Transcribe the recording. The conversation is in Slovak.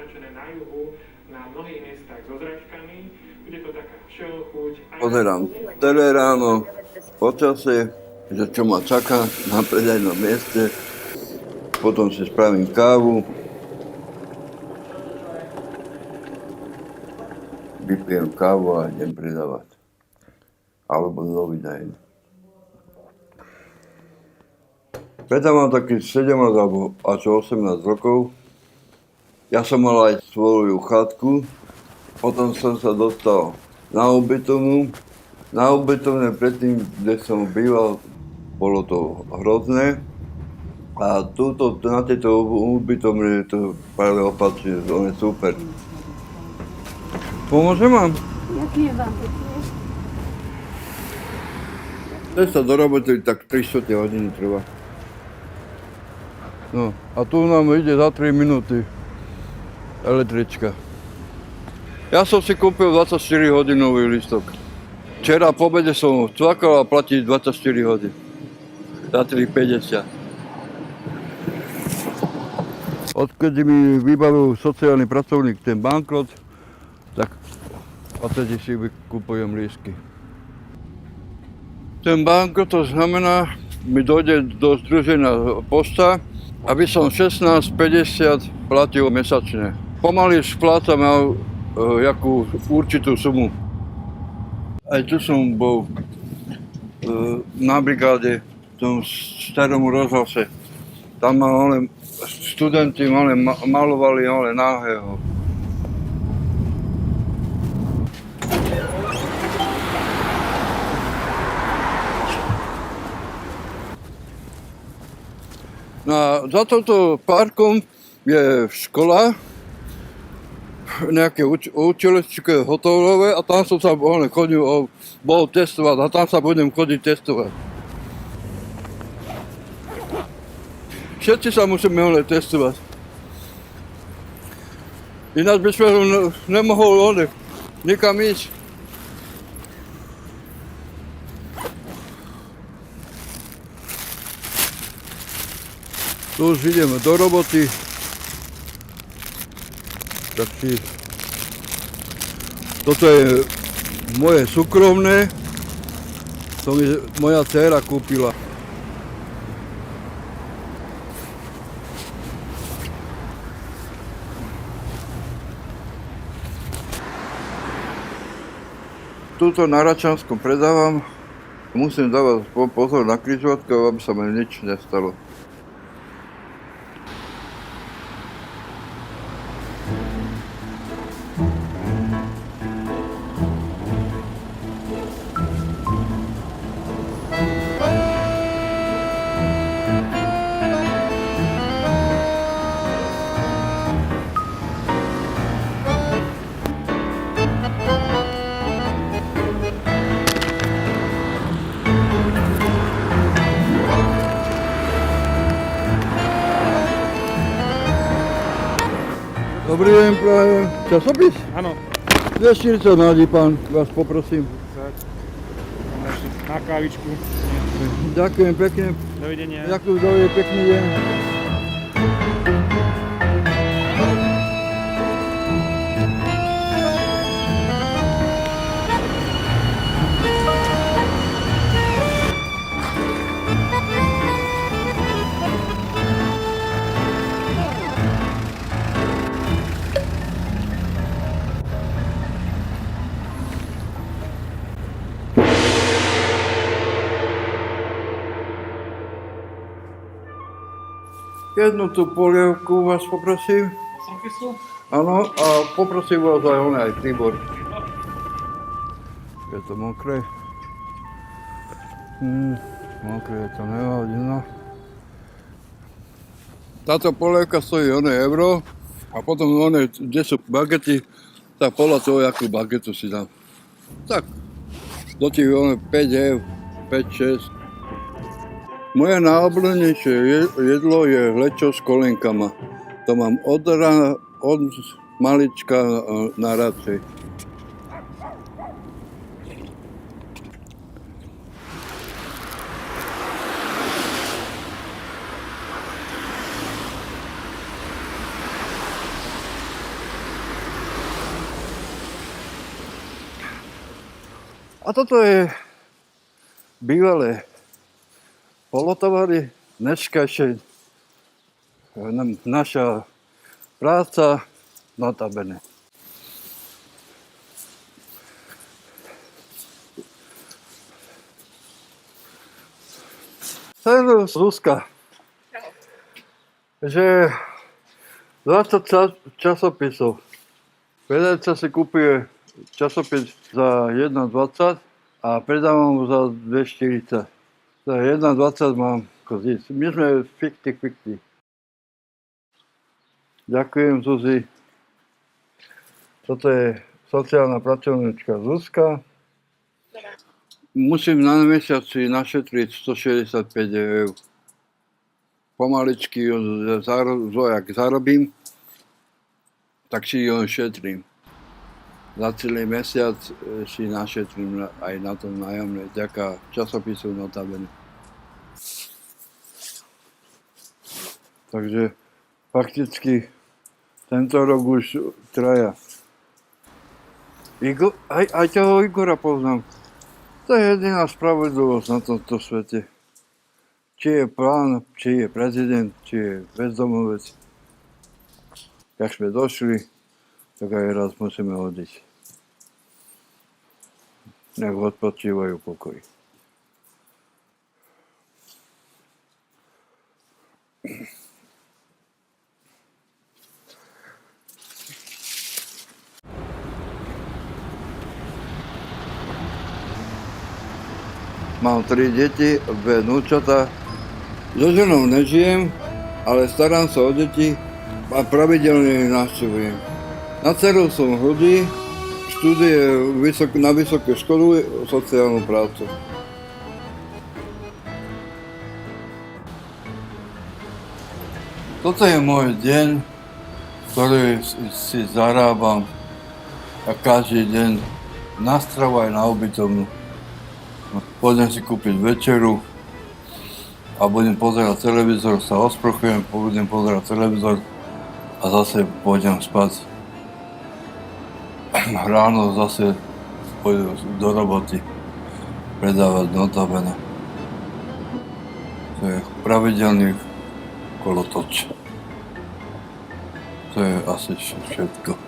označené na juhu, na mnohých miestach so zračkami. Bude to taká všeochuť. Pozerám tele ráno, počasie, že čo ma čaká na predajnom mieste. Potom si spravím kávu. Vypijem kávu a idem predávať. Alebo loviť na jedno. Predávam takých 17 alebo až 18 rokov. Ja som mal aj svoju chatku. Potom som sa dostal na ubytovnu. Na ubytovne predtým, kde som býval, bolo to hrozné. A túto, na tejto ubytovne je to práve opačne, on je super. Pomôžem vám? Ďakujem vám pekne. Cesta do roboty tak 3/4 hodiny trvá. No, a tu nám ide za 3 minúty električka. Ja som si kúpil 24-hodinový listok. Včera po obede som cvakal a platí 24 hodín. Za 3,50. Odkedy mi vybavil sociálny pracovník ten bankrot, tak odtedy si kúpujem lístky. Ten bankrot to znamená, mi dojde do združenia pošta, aby som 16,50 platil mesačne. Pomaly splácam jakú určitú sumu. Aj tu som bol na brigáde, v tom starom rozhlase. Tam študenti malovali nahého. No a za tomto parkom je škola, nejaké učilisko hotelové a tam som sa chodil, bol testovať a tam sa budem chodiť testovať. Všetci sa musíme testovať. Ináč by sme nemohol nikam ísť. Tu už ideme do roboty. Tak si... Toto je moje súkromné. To mi moja dcéra kúpila. Tuto na Račanskom predávam. Musím dávať pozor na križovatku, aby sa mi nič nestalo. Dobrý deň, prajem. Časopis? Áno. 240 nádi, pán, vás poprosím. Na kávičku. Ďakujem pekne. Dovidenia. Ďakujem, pekný deň. Jednu tú polievku vás poprosím. Sofisu? Áno, a poprosím vás aj príbor. Je to mokré. Mokré to nevadí, no. Táto polievka stojí euro a potom kde sú bagety, tak podľa toho, akú bagetu si dám. Tak, do tých 5 eur, 5-6. Moje najobľúbenejšie jedlo je lečo s kolienkama. To mám od malička na radšej. A toto je bývalé polotovary. Dneska ešte naša práca, notabene. Servus, Zuzka. Že 20 časopisov. Vedajca si kúpuje časopis za 1,20 a predávam ho za 2,40. Za 1,20 mám kozíc. My sme fikty. Ďakujem, Zuzi. Toto je sociálna pracovníčka Zuzka. Musím na mesiac si našetriť 165 eur. Pomaličky, jak zarobím, tak si ho šetrím. Za celý mesiac si našetrím aj na tom nájomné, vďaka časopisu notabene. Takže fakticky tento rok už traja. Aj toho Igora poznám. To je jediná spravodlivosť na tomto svete. Či je pán, či je prezident, či je bezdomovec. Jak sme došli, tak aj raz musíme odísť. Nech odpočívajú v pokoji. Mám 3 deti, 2 vnúčatá. So ženou nežijem, ale starám sa o deti a pravidelne ich navštevujem. Na dceru som hrdý, študuje na vysokej škole sociálnu prácu. Toto je môj deň, ktorý si zarábam a každý deň na stravu aj na ubytovnu. Pôjdem si kúpiť večeru a budem pozerať televízor, sa osprchujem, budem pozerať televízor a zase pôjdem spať. Ráno zase pôjdem do roboty predávať notabene. To je pravidelný kolotoč. To je asi všetko.